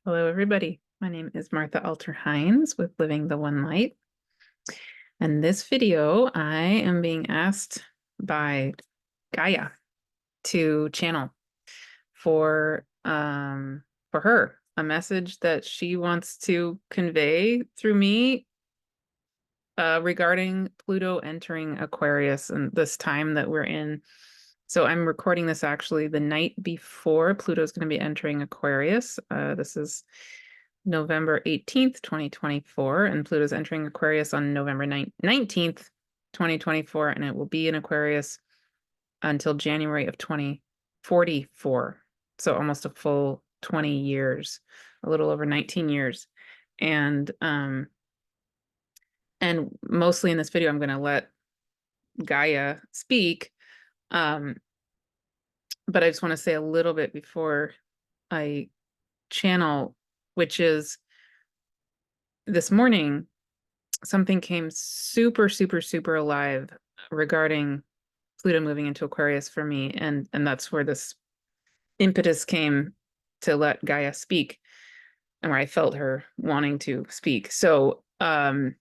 Hello, everybody. My name is Martha Alter Hines with Living the One Light. And this video, I am being asked by Gaia to channel for her, a message that she wants to convey through me regarding Pluto entering Aquarius and this time that we're in. So I'm recording this actually the night before Pluto's going to be entering Aquarius. This is November 18th, 2024, and Pluto's entering Aquarius on November 19th, 2024, and it will be in Aquarius until January of 2044. So almost a full 20 years, a little over 19 years. And mostly in this video, I'm going to let Gaia speak. But I just want to say a little bit before I channel, which is this morning, something came super, super, super alive regarding Pluto moving into Aquarius for me. And that's where this impetus came to let Gaia speak and where I felt her wanting to speak. So, yeah,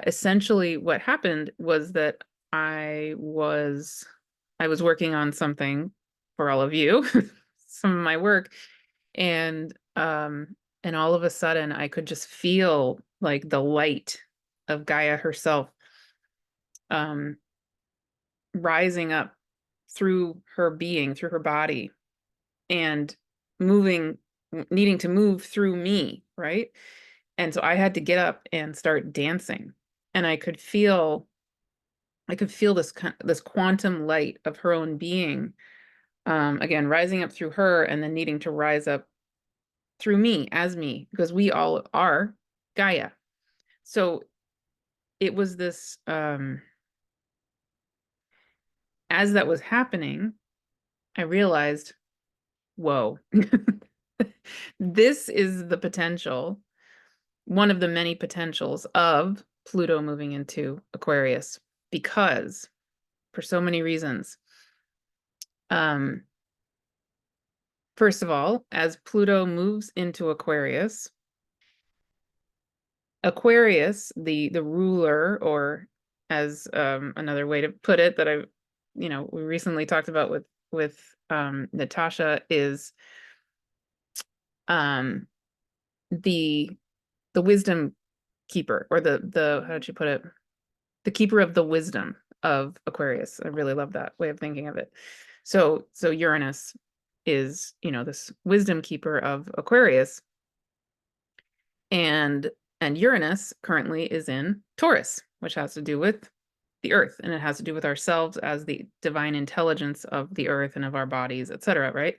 essentially what happened was that I was working on something for all of you, some of my work, and all of a sudden I could just feel like the light of Gaia herself rising up through her being, through her body, and needing to move through me, right? And so I had to get up and start dancing, and I could feel this quantum light of her own being, again rising up through her, and then needing to rise up through me as me, because we all are Gaia. So it was this, as that was happening, I realized, whoa, this is the potential, one of the many potentials of Pluto moving into Aquarius, because for so many reasons. First of all, as Pluto moves into Aquarius, the ruler, or as another way to put it that we recently talked about with Natasha, is the wisdom keeper, or the how did you put it? The keeper of the wisdom of Aquarius. I really love that way of thinking of it. So Uranus is, this wisdom keeper of Aquarius, and Uranus currently is in Taurus, which has to do with the earth, and it has to do with ourselves as the divine intelligence of the earth and of our bodies, etc., right?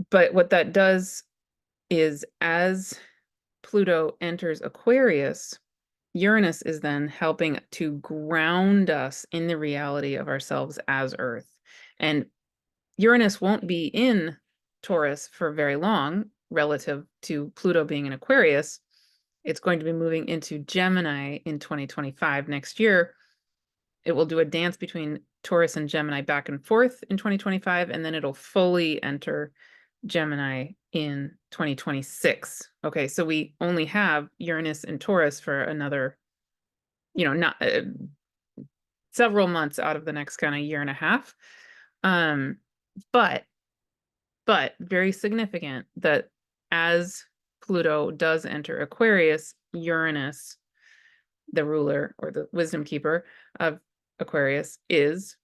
But what that does is, as Pluto enters Aquarius, Uranus is then helping to ground us in the reality of ourselves as Earth. And Uranus won't be in Taurus for very long relative to Pluto being in Aquarius. It's going to be moving into Gemini in 2025, next year. It will do a dance between Taurus and Gemini back and forth in 2025, and then it'll fully enter Gemini in 2026. Okay, so we only have Uranus and Taurus for another, not several months out of the next kind of year and a half. But very significant that as Pluto does enter Aquarius, Uranus, the ruler or the wisdom keeper of Aquarius, is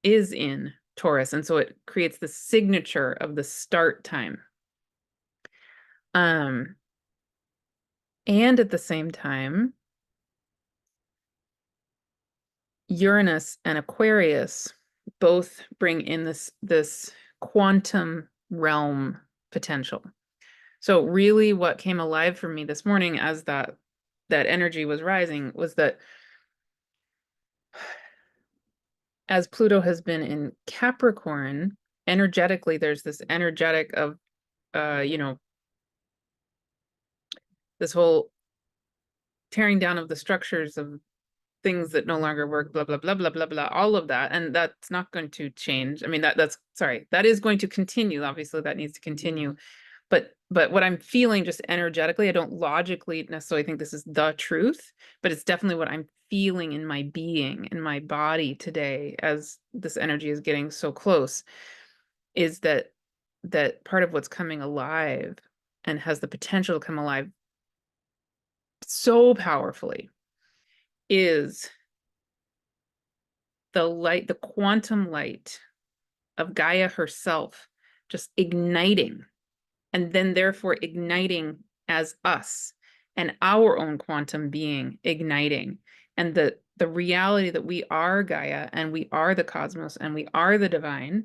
in Taurus. And so it creates the signature of the start time. And at the same time, Uranus and Aquarius both bring in this quantum realm potential. So really what came alive for me this morning as that energy was rising was that as Pluto has been in Capricorn, energetically, there's this energetic of, this whole tearing down of the structures of things that no longer work, blah, blah, blah, blah, blah, blah, all of that. And that's not going to change. I mean, that's sorry, that is going to continue. Obviously, that needs to continue. But what I'm feeling just energetically, I don't logically necessarily think this is the truth, but it's definitely what I'm feeling in my being, in my body today, as this energy is getting so close, is that part of what's coming alive and has the potential to come alive so powerfully is the light, the quantum light of Gaia herself, just igniting, and then therefore igniting as us and our own quantum being igniting. And the reality that we are Gaia and we are the cosmos and we are the divine,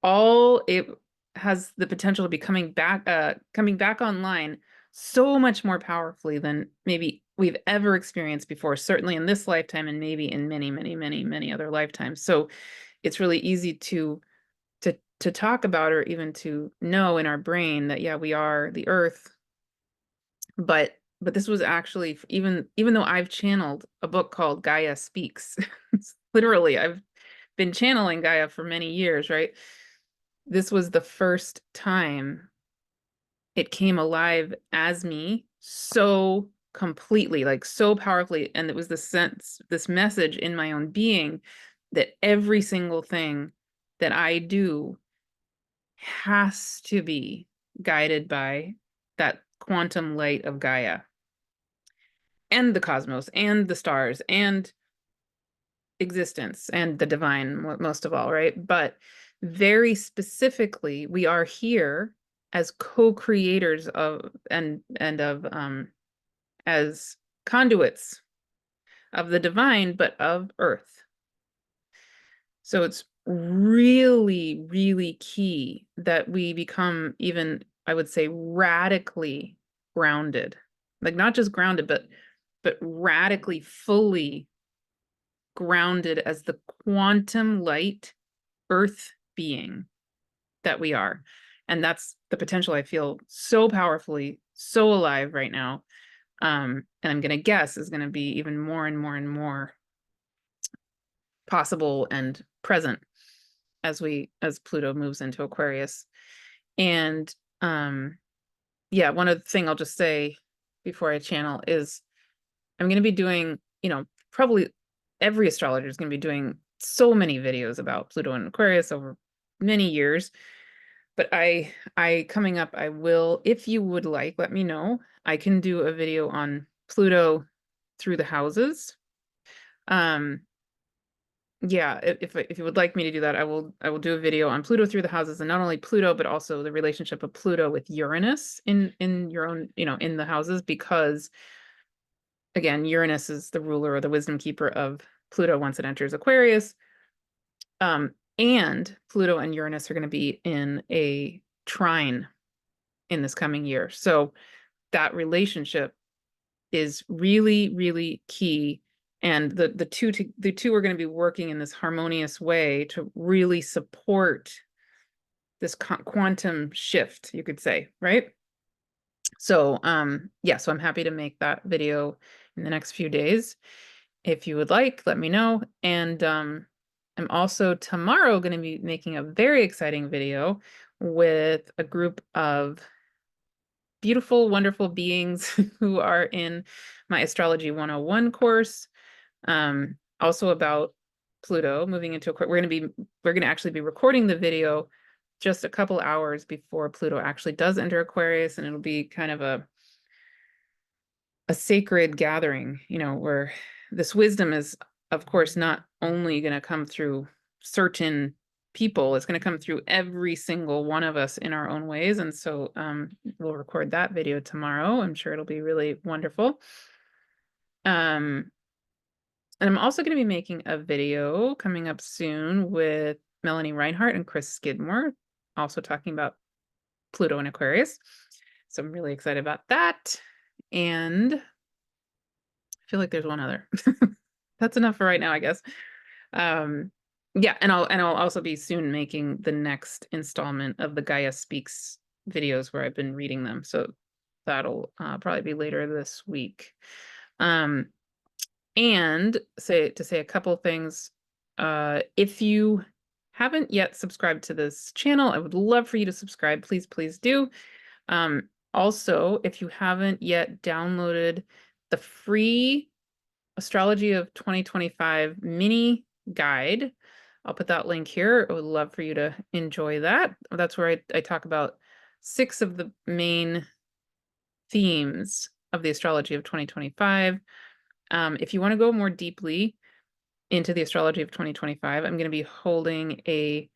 all it has the potential to be coming back online so much more powerfully than maybe we've ever experienced before, certainly in this lifetime and maybe in many, many, many, many other lifetimes. So it's really easy to talk about, or even to know in our brain that, yeah, we are the earth. But this was actually, even though I've channeled a book called Gaia Speaks, literally, I've been channeling Gaia for many years, right? This was the first time it came alive as me so completely, like so powerfully. And it was this message in my own being that every single thing that I do has to be guided by that quantum light of Gaia and the cosmos and the stars and existence and the divine, most of all, right? But very specifically, we are here as co-creators of and of as conduits of the divine, but of Earth. So it's really, really key that we become, even, I would say, radically grounded. Like not just grounded, but radically, fully grounded as the quantum light Earth being that we are. And that's the potential I feel so powerfully, so alive right now. And I'm going to guess is going to be even more and more and more possible and present as Pluto moves into Aquarius. And yeah, one other thing I'll just say before I channel is I'm going to be doing, probably every astrologer is going to be doing so many videos about Pluto and Aquarius over many years. But I coming up, I will, if you would like, let me know. I can do a video on Pluto through the houses. Yeah, if you would like me to do that, I will do a video on Pluto through the houses, and not only Pluto, but also the relationship of Pluto with Uranus in your own, in the houses, because again, Uranus is the ruler or the wisdom keeper of Pluto once it enters Aquarius. And Pluto and Uranus are going to be in a trine in this coming year. So that relationship is really, really key. And the two are going to be working in this harmonious way to really support this quantum shift, you could say, right? So yeah, so I'm happy to make that video in the next few days. If you would like, let me know. And I'm also tomorrow going to be making a very exciting video with a group of beautiful, wonderful beings who are in my Astrology 101 course. Also about Pluto moving into Aquarius. We're going to actually be recording the video just a couple hours before Pluto actually does enter Aquarius, and it'll be kind of a sacred gathering, where this wisdom is, of course, not only going to come through certain people, it's going to come through every single one of us in our own ways. And so we'll record that video tomorrow. I'm sure it'll be really wonderful. And I'm also going to be making a video coming up soon with Melanie Reinhart and Chris Skidmore, also talking about Pluto and Aquarius. So I'm really excited about that. And I feel like there's one other. That's enough for right now, I guess. Yeah, and I'll also be soon making the next installment of the Gaia Speaks videos where I've been reading them. So that'll probably be later this week. And to say a couple things, if you haven't yet subscribed to this channel, I would love for you to subscribe. Please, please do. Also, if you haven't yet downloaded the free Astrology of 2025 mini guide, I'll put that link here. I would love for you to enjoy that. That's where I talk about 6 of the main themes of the astrology of 2025. If you want to go more deeply into the astrology of 2025, I'm going to be holding a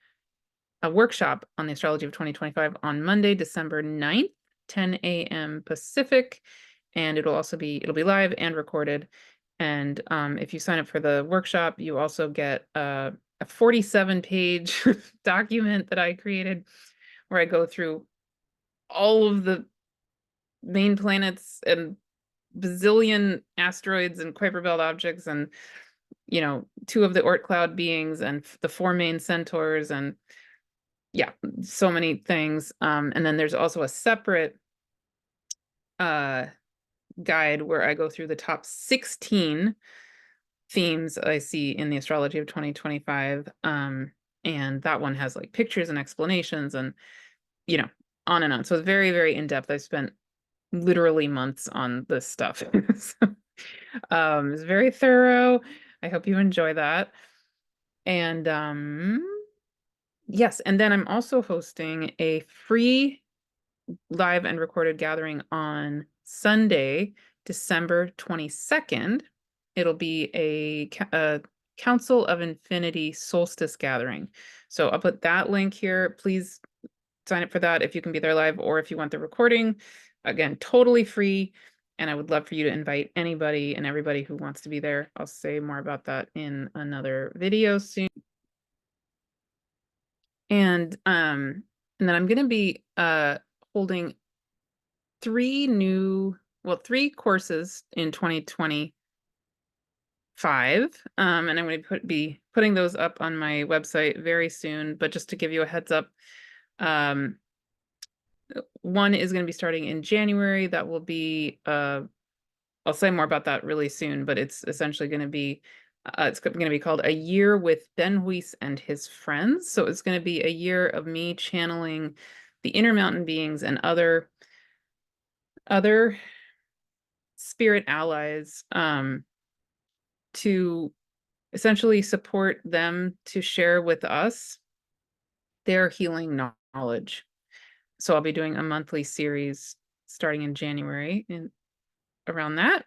workshop on the astrology of 2025 on Monday, December 9th, 10 a.m. Pacific, and it'll be live and recorded. And if you sign up for the workshop, you also get a 47-page document that I created where I go through all of the main planets and bazillion asteroids and Kuiper Belt objects and 2 of the Oort cloud beings and the 4 main centaurs and yeah, so many things. And then there's also a separate guide where I go through the top 16 themes I see in the astrology of 2025. And that one has like pictures and explanations and on and on. So it's very, very in-depth. I spent literally months on this stuff. So, it's very thorough. I hope you enjoy that. And yes, and then I'm also hosting a free live and recorded gathering on Sunday, December 22nd. It'll be a Council of Infinity solstice gathering. So I'll put that link here. Please sign up for that if you can be there live or if you want the recording. Again, totally free. And I would love for you to invite anybody and everybody who wants to be there. I'll say more about that in another video soon. And then I'm going to be holding 3 courses in 2025. And I'm going to be putting those up on my website very soon. But just to give you a heads up, one is going to be starting in January. That will be, I'll say more about that really soon, but it's essentially going to be, it's going to be called A Year with Ben Weiss and His Friends. So it's going to be a year of me channeling the inner mountain beings and other spirit allies to essentially support them to share with us their healing knowledge. So I'll be doing a monthly series starting in January and around that.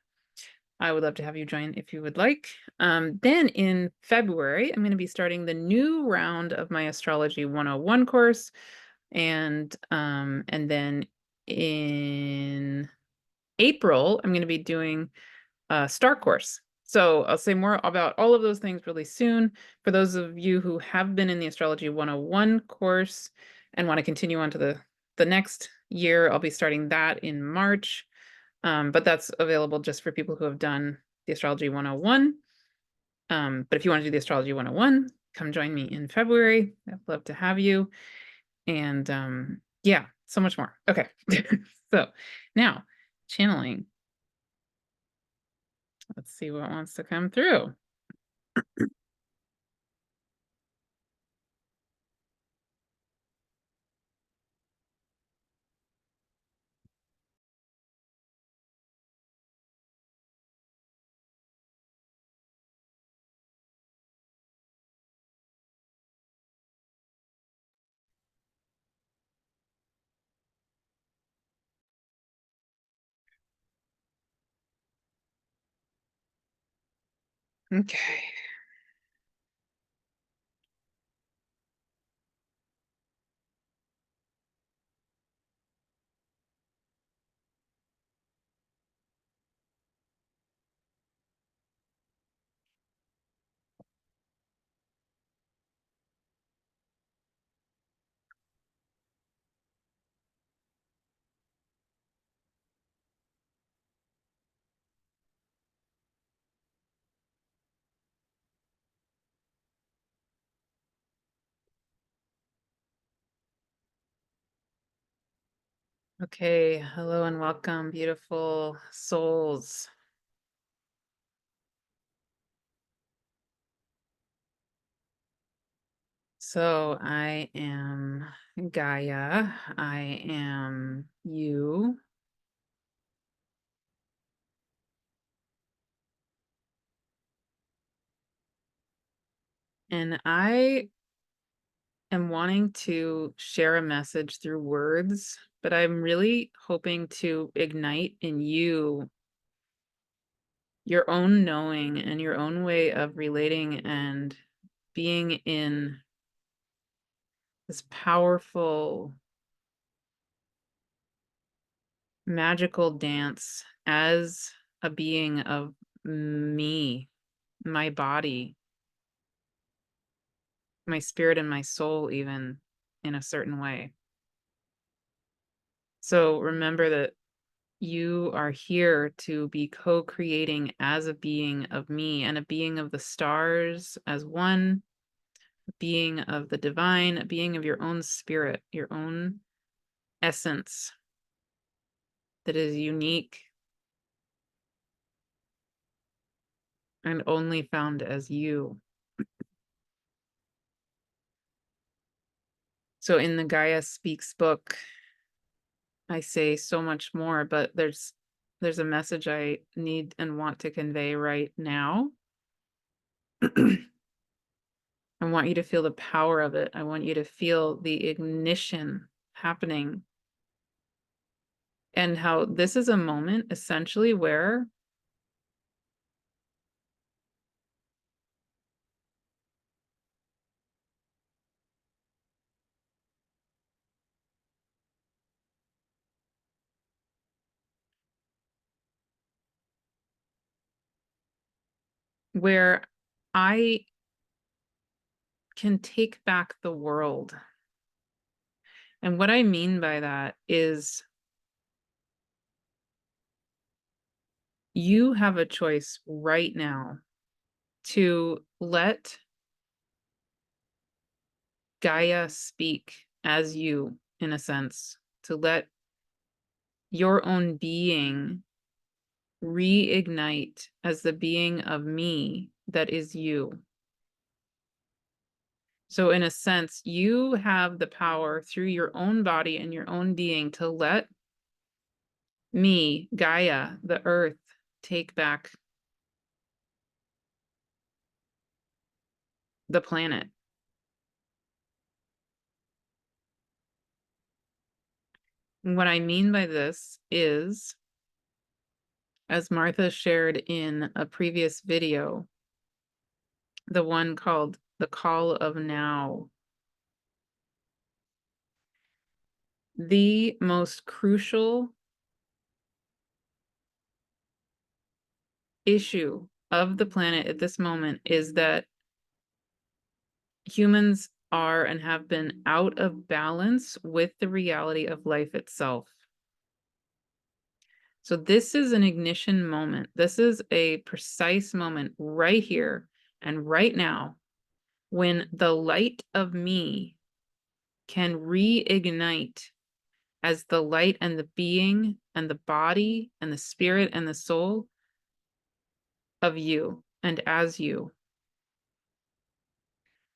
I would love to have you join if you would like. Then in February, I'm going to be starting the new round of my Astrology 101 course. And then in April, I'm going to be doing a star course. So I'll say more about all of those things really soon. For those of you who have been in the Astrology 101 course and want to continue on to the next year, I'll be starting that in March. But that's available just for people who have done the Astrology 101. But if you want to do the Astrology 101, come join me in February. I'd love to have you. And yeah, so much more. Okay. So now channeling. Let's see what wants to come through. Okay. Okay, hello and welcome, beautiful souls. So I am Gaia. I am you. And I am wanting to share a message through words, but I'm really hoping to ignite in you your own knowing and your own way of relating and being in this powerful, magical dance as a being of me, my body, my spirit, and my soul, even in a certain way. So remember that you are here to be co-creating as a being of me and a being of the stars as one, a being of the divine, a being of your own spirit, your own essence that is unique and only found as you. So in the Gaia Speaks book, I say so much more, but there's a message I need and want to convey right now. I want you to feel the power of it. I want you to feel the ignition happening and how this is a moment essentially where I can take back the world. And what I mean by that is you have a choice right now to let Gaia speak as you, in a sense, to let your own being reignite as the being of me that is you. So in a sense, you have the power through your own body and your own being to let me, Gaia, the earth, take back the planet. And what I mean by this is, as Martha shared in a previous video, the one called The Call of Now, the most crucial issue of the planet at this moment is that humans are and have been out of balance with the reality of life itself. So this is an ignition moment. This is a precise moment right here and right now when the light of me can reignite as the light and the being and the body and the spirit and the soul of you and as you.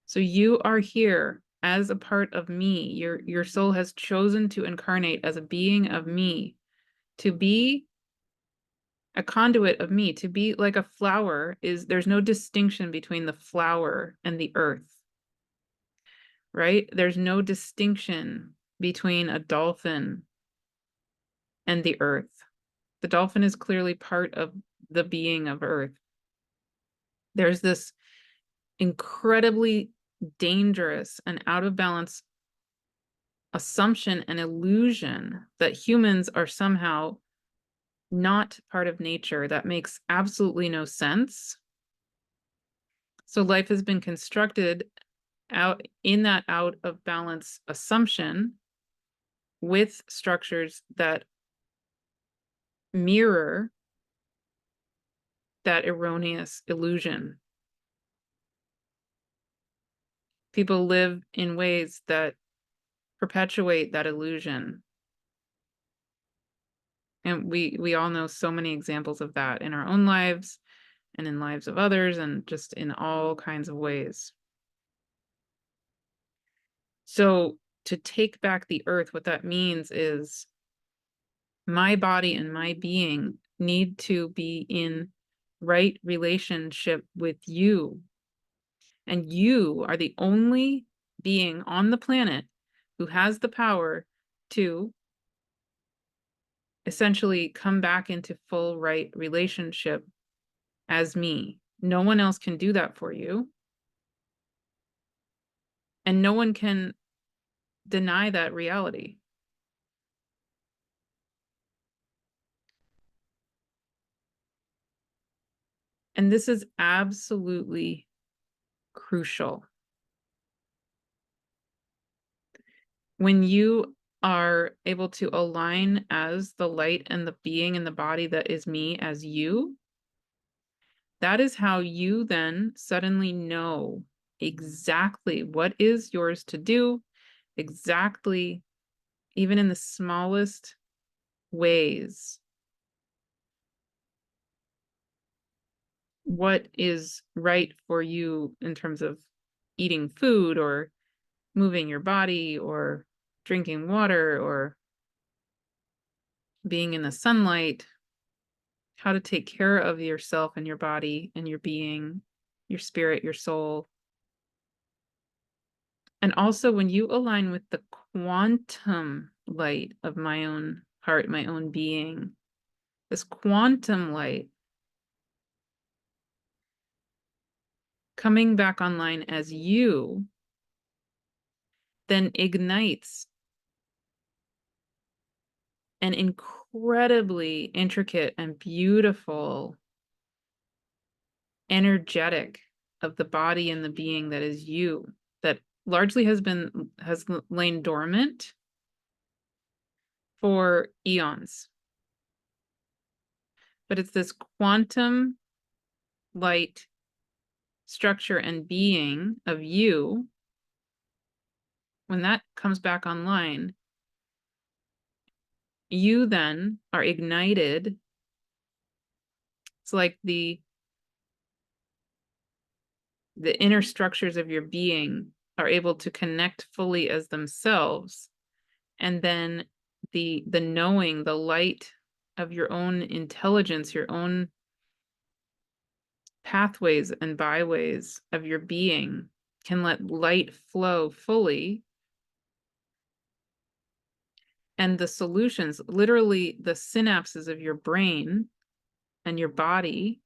So you are here as a part of me. Your soul has chosen to incarnate as a being of me, to be a conduit of me, to be like a flower. There's no distinction between the flower and the earth, right? There's no distinction between a dolphin and the earth. The dolphin is clearly part of the being of earth. There's this incredibly dangerous and out of balance assumption and illusion that humans are somehow not part of nature. That makes absolutely no sense. So life has been constructed out in that out of balance assumption with structures that mirror that erroneous illusion. People live in ways that perpetuate that illusion. And we all know so many examples of that in our own lives and in lives of others and just in all kinds of ways. So to take back the earth, what that means is my body and my being need to be in right relationship with you. And you are the only being on the planet who has the power to essentially come back into full right relationship as me. No one else can do that for you. And no one can deny that reality. And this is absolutely crucial. When you are able to align as the light and the being in the body that is me as you, that is how you then suddenly know exactly what is yours to do, exactly, even in the smallest ways, what is right for you in terms of eating food or moving your body or drinking water or being in the sunlight, how to take care of yourself and your body and your being, your spirit, your soul. And also when you align with the quantum light of my own heart, my own being, this quantum light coming back online as you, then ignites an incredibly intricate and beautiful energetic of the body and the being that is you, that largely has lain dormant for eons. But it's this quantum light structure and being of you, when that comes back online, you then are ignited. It's like the inner structures of your being are able to connect fully as themselves, and then the knowing, the light of your own intelligence, your own pathways and byways of your being can let light flow fully. And the solutions, literally the synapses of your brain and your body,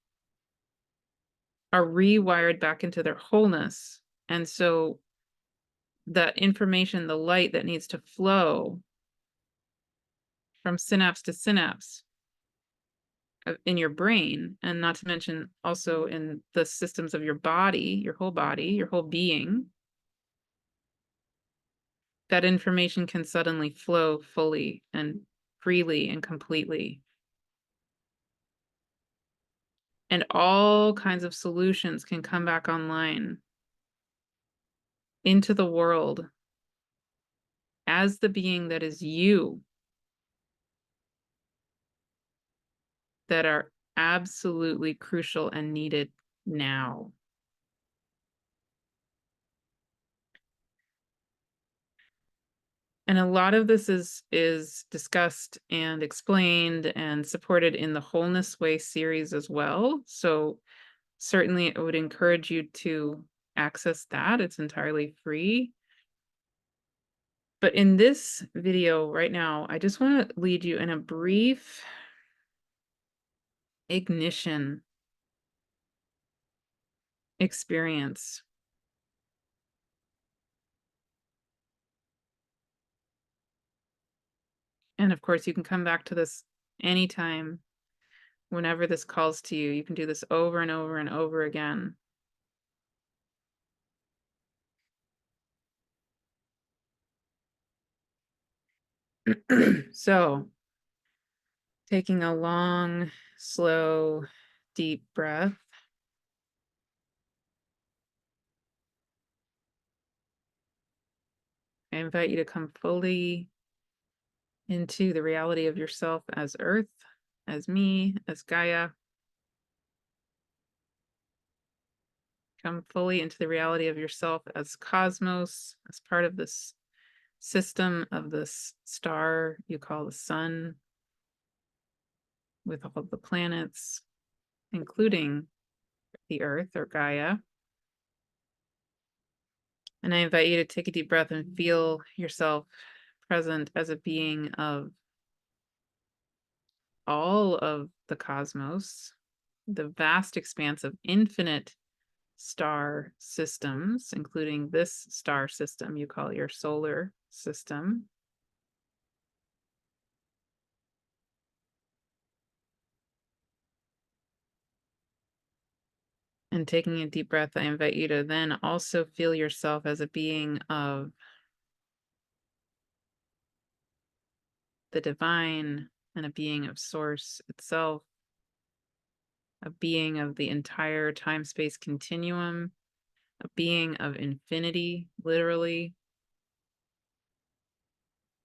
are rewired back into their wholeness. And so the information, the light that needs to flow from synapse to synapse in your brain, and not to mention also in the systems of your body, your whole being, that information can suddenly flow fully and freely and completely. And all kinds of solutions can come back online into the world as the being that is you, that are absolutely crucial and needed now. And a lot of this is discussed and explained and supported in the Wholeness Way series as well. So certainly I would encourage you to access that. It's entirely free. But in this video right now, I just want to lead you in a brief ignition experience. And of course, you can come back to this anytime, whenever this calls to you. You can do this over and over and over again. So, taking a long, slow, deep breath. I invite you to come fully into the reality of yourself as Earth, as me, as Gaia. Come fully into the reality of yourself as cosmos, as part of this system of this star you call the sun, with all of the planets, including the Earth or Gaia. And I invite you to take a deep breath and feel yourself present as a being of all of the cosmos, the vast expanse of infinite star systems, including this star system you call your solar system. And taking a deep breath, I invite you to then also feel yourself as a being of the divine and a being of source itself, a being of the entire time-space continuum, a being of infinity, literally,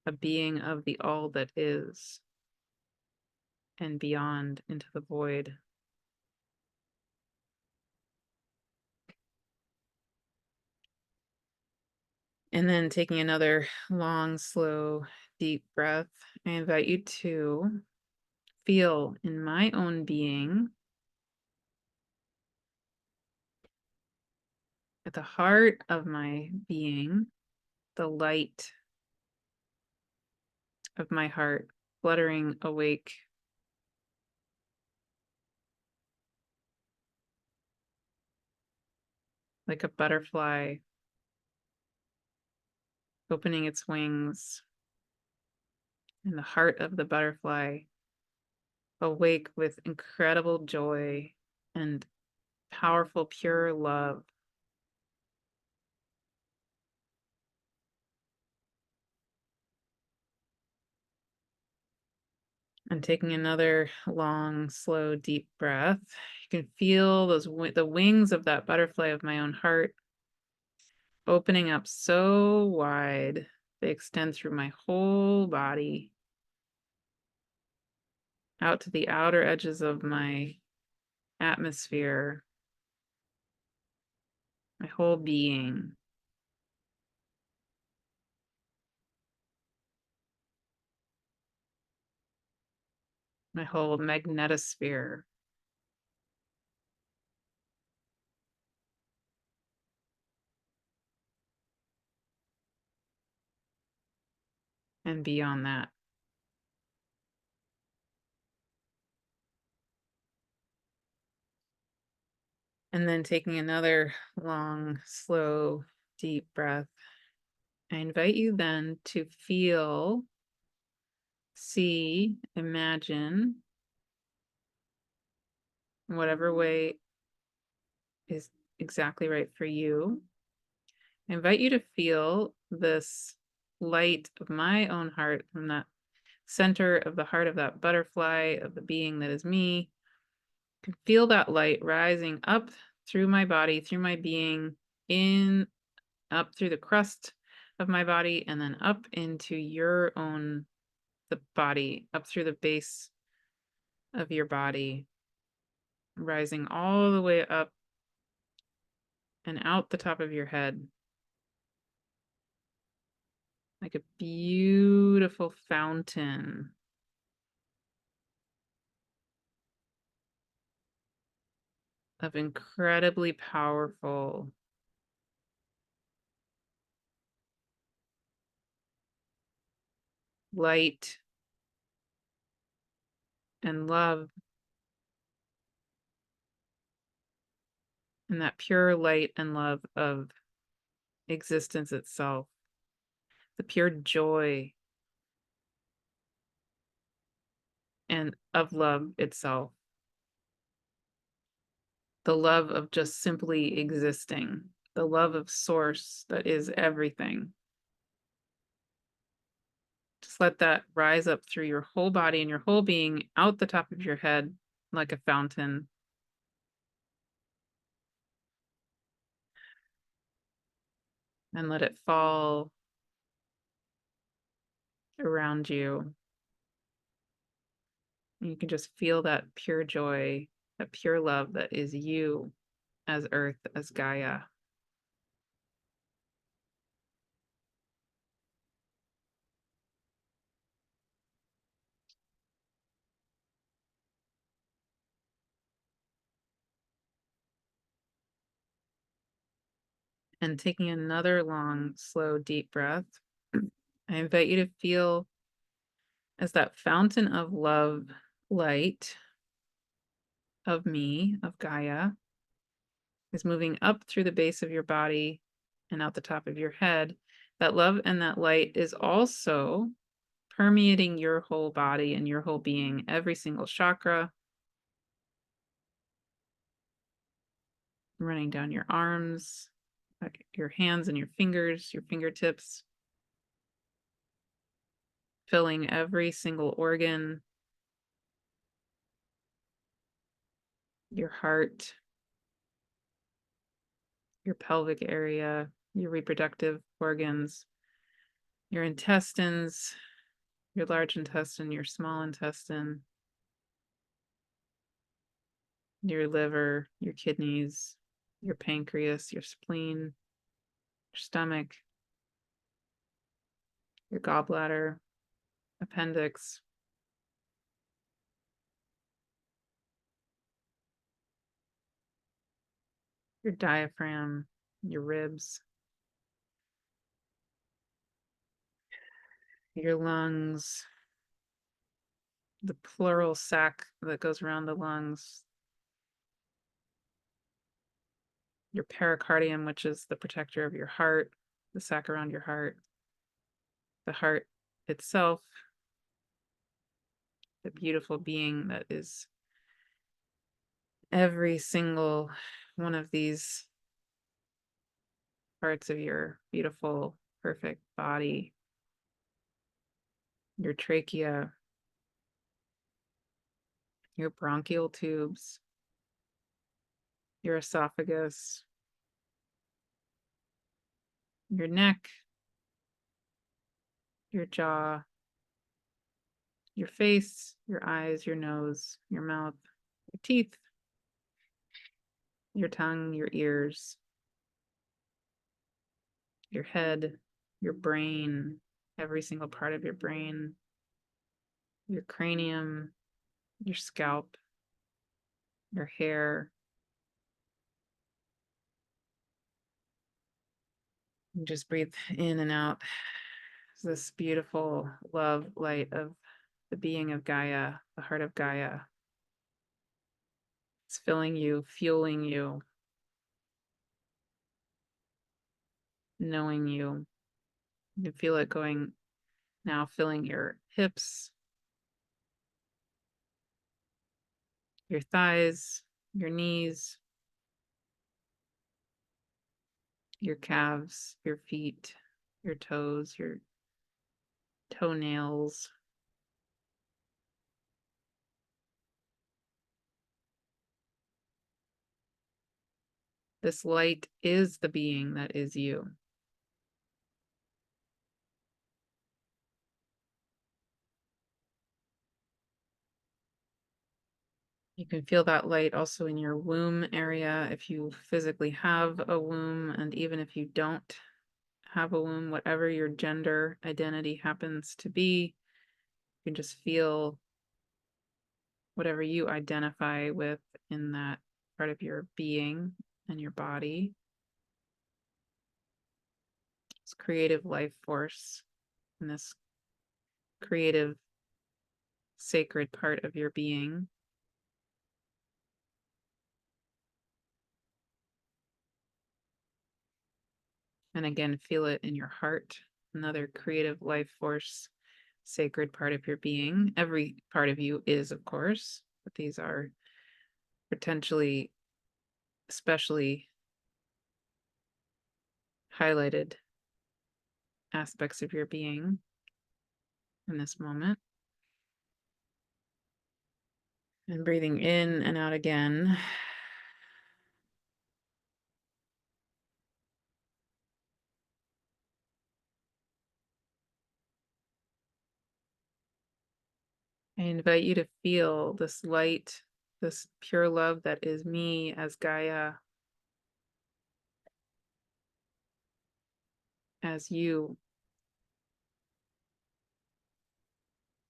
a being of the all that is, and beyond into the void. And then taking another long, slow, deep breath, I invite you to feel in my own being, at the heart of my being, the light of my heart fluttering awake, like a butterfly opening its wings, and the heart of the butterfly awake with incredible joy and powerful, pure love. And taking another long, slow, deep breath, you can feel those the wings of that butterfly of my own heart opening up so wide they extend through my whole body, out to the outer edges of my atmosphere, my whole being. My whole magnetosphere. And beyond that. And then taking another long, slow, deep breath, I invite you then to feel, see, imagine, whatever way is exactly right for you. I invite you to feel this light of my own heart from that center of the heart of that butterfly, of the being that is me. I can feel that light rising up through my body, through my being, in, up through the crust of my body, and then up into your own, the body, up through the base of your body, rising all the way up and out the top of your head, like a beautiful fountain of incredibly powerful light and love, and that pure light and love of existence itself, the pure joy and of love itself, the love of just simply existing, the love of source that is everything. Just let that rise up through your whole body and your whole being, out the top of your head like a fountain. And let it fall around you. And you can just feel that pure joy, that pure love that is you as Earth, as Gaia. And taking another long, slow, deep breath, I invite you to feel as that fountain of love, light of me, of Gaia, is moving up through the base of your body and out the top of your head. That love and that light is also permeating your whole body and your whole being, every single chakra, running down your arms, like your hands and your fingers, your fingertips, filling every single organ, your heart, your pelvic area, your reproductive organs, your intestines, your large intestine, your small intestine, your liver, your kidneys, your pancreas, your spleen, your stomach, your gallbladder, appendix, your diaphragm, your ribs, your lungs, the pleural sac that goes around the lungs, your pericardium, which is the protector of your heart, the sac around your heart, the heart itself, the beautiful being that is every single one of these parts of your beautiful, perfect body, your trachea, your bronchial tubes, your esophagus, your neck, your jaw, your face, your eyes, your nose, your mouth, your teeth, your tongue, your ears, your head, your brain, every single part of your brain, your cranium, your scalp, your hair. And just breathe in and out this beautiful love light of the being of Gaia, the heart of Gaia. It's filling you, fueling you, knowing you. You can feel it going now, filling your hips, your thighs, your knees, your calves, your feet, your toes, your toenails. This light is the being that is you. You can feel that light also in your womb area if you physically have a womb, and even if you don't have a womb, whatever your gender identity happens to be, you can just feel whatever you identify with in that part of your being and your body. It's creative life force and this creative, sacred part of your being. And again, feel it in your heart, another creative life force, sacred part of your being. Every part of you is, of course, but these are potentially especially highlighted aspects of your being in this moment. And breathing in and out again. I invite you to feel this light, this pure love that is me as Gaia, as you,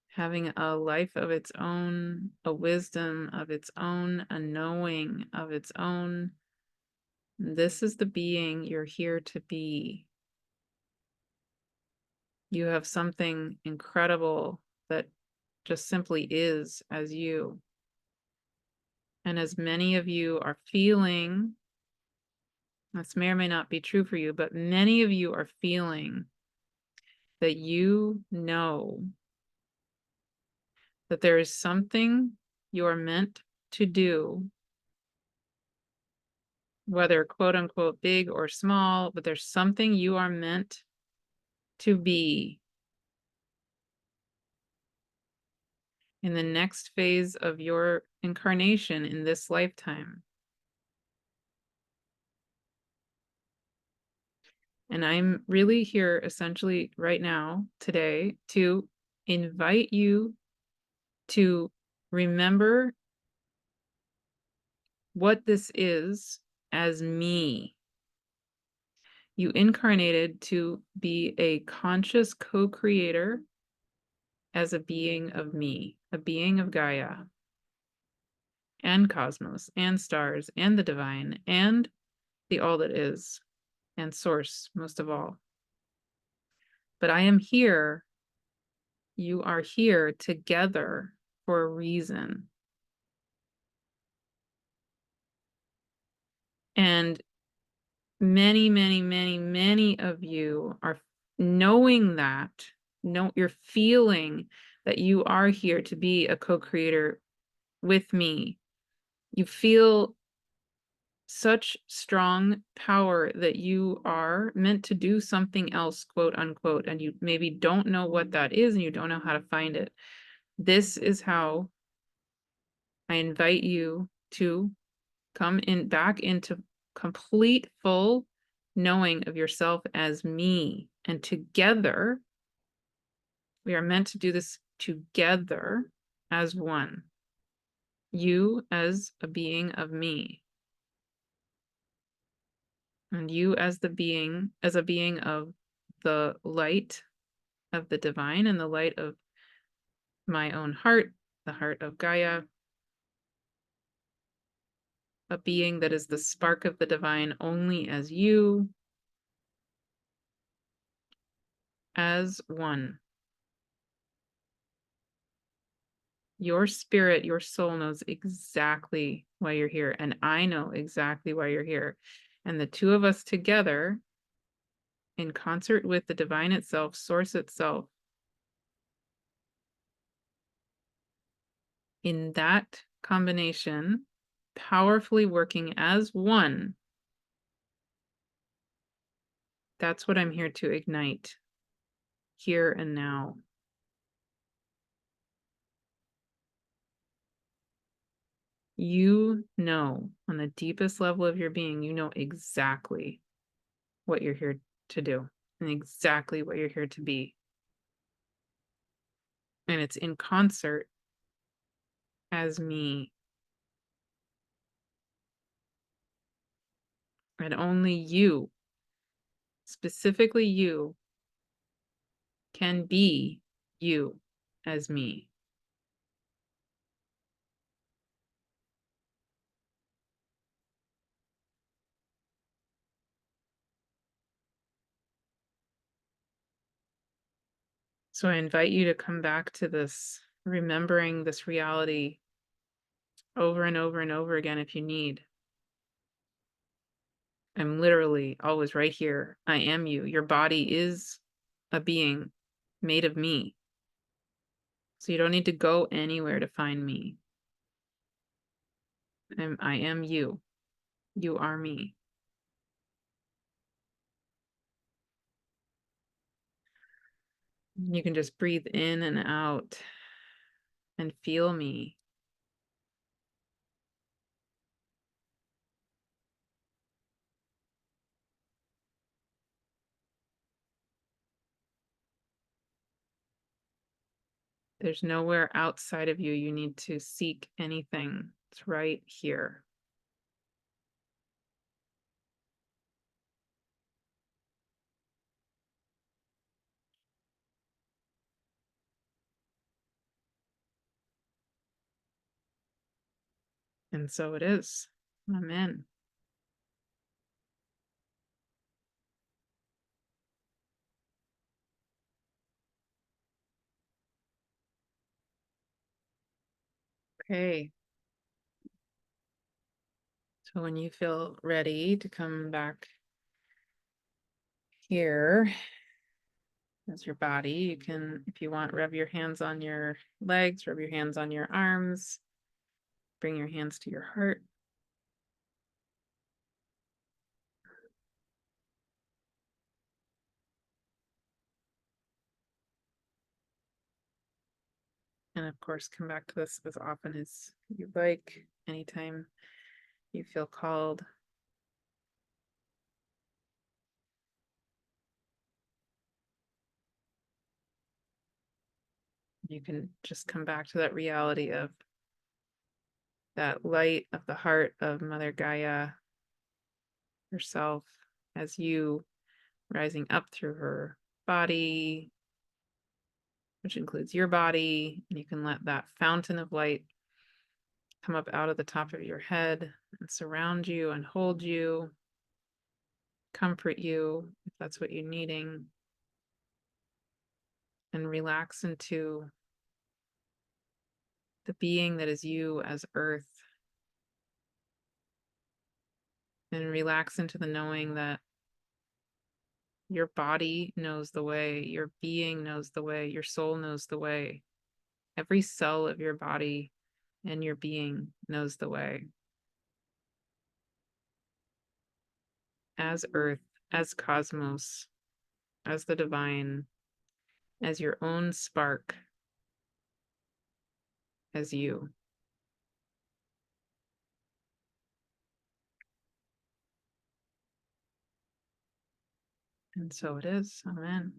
having a life of its own, a wisdom of its own, a knowing of its own, This is the being you're here to be. You have something incredible that just simply is as you. And as many of you are feeling, this may or may not be true for you, but many of you are feeling that you know that there is something you are meant to do, whether quote unquote big or small, but there's something you are meant to be in the next phase of your incarnation in this lifetime. And I'm really here essentially right now, today, to invite you to remember what this is as me. You incarnated to be a conscious co-creator as a being of me, a being of Gaia and cosmos and stars and the divine and the all that is and source most of all. But I am here, you are here together for a reason. And many, many, many, many of you are knowing that, you're feeling that you are here to be a co-creator with me. You feel such strong power that you are meant to do something else, quote unquote, and you maybe don't know what that is and you don't know how to find it. This is how I invite you to come in back into complete full knowing of yourself as me. And together, we are meant to do this together as one. You as a being of me. And you as the being, as a being of the light of the divine and the light of my own heart, the heart of Gaia, a being that is the spark of the divine only as you, as one. Your spirit, your soul knows exactly why you're here, and I know exactly why you're here. And the two of us together, in concert with the divine itself, source itself, in that combination, powerfully working as one, that's what I'm here to ignite here and now. You know, on the deepest level of your being, you know exactly what you're here to do and exactly what you're here to be. And it's in concert as me. And only you, specifically you, can be you as me. So I invite you to come back to this, remembering this reality over and over and over again if you need. I'm literally always right here. I am you. Your body is a being made of me. So you don't need to go anywhere to find me. I am you. You are me. You can just breathe in and out and feel me. There's nowhere outside of you you need to seek anything. It's right here. And so it is. Amen. Okay. So when you feel ready to come back here as your body, you can, if you want, rub your hands on your legs, rub your hands on your arms, bring your hands to your heart. And of course, come back to this as often as you like, anytime you feel called. You can just come back to that reality of that light of the heart of Mother Gaia herself as you rising up through her body, which includes your body. And you can let that fountain of light come up out of the top of your head and surround you and hold you, comfort you if that's what you're needing, and relax into the being that is you as Earth, and relax into the knowing that your body knows the way, your being knows the way, your soul knows the way. Every cell of your body and your being knows the way. As Earth, as cosmos, as the divine, as your own spark, as you. And so it is. Amen.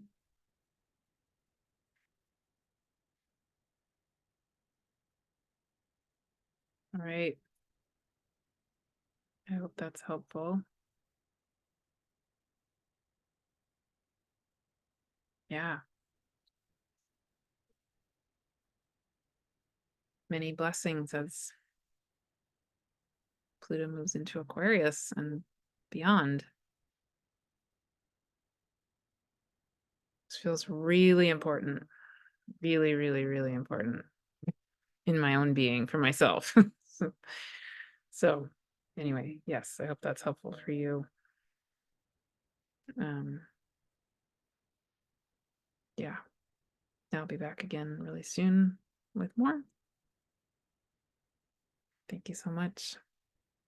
All right. I hope that's helpful. Yeah. Many blessings as Pluto moves into Aquarius and beyond. This feels really important. Really, really, really important in my own being for myself. So anyway, yes, I hope that's helpful for you. Yeah, I'll be back again really soon with more. Thank you so much.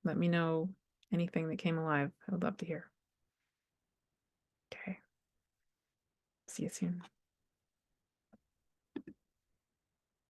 Let me know anything that came alive. I would love to hear. Okay. See you soon.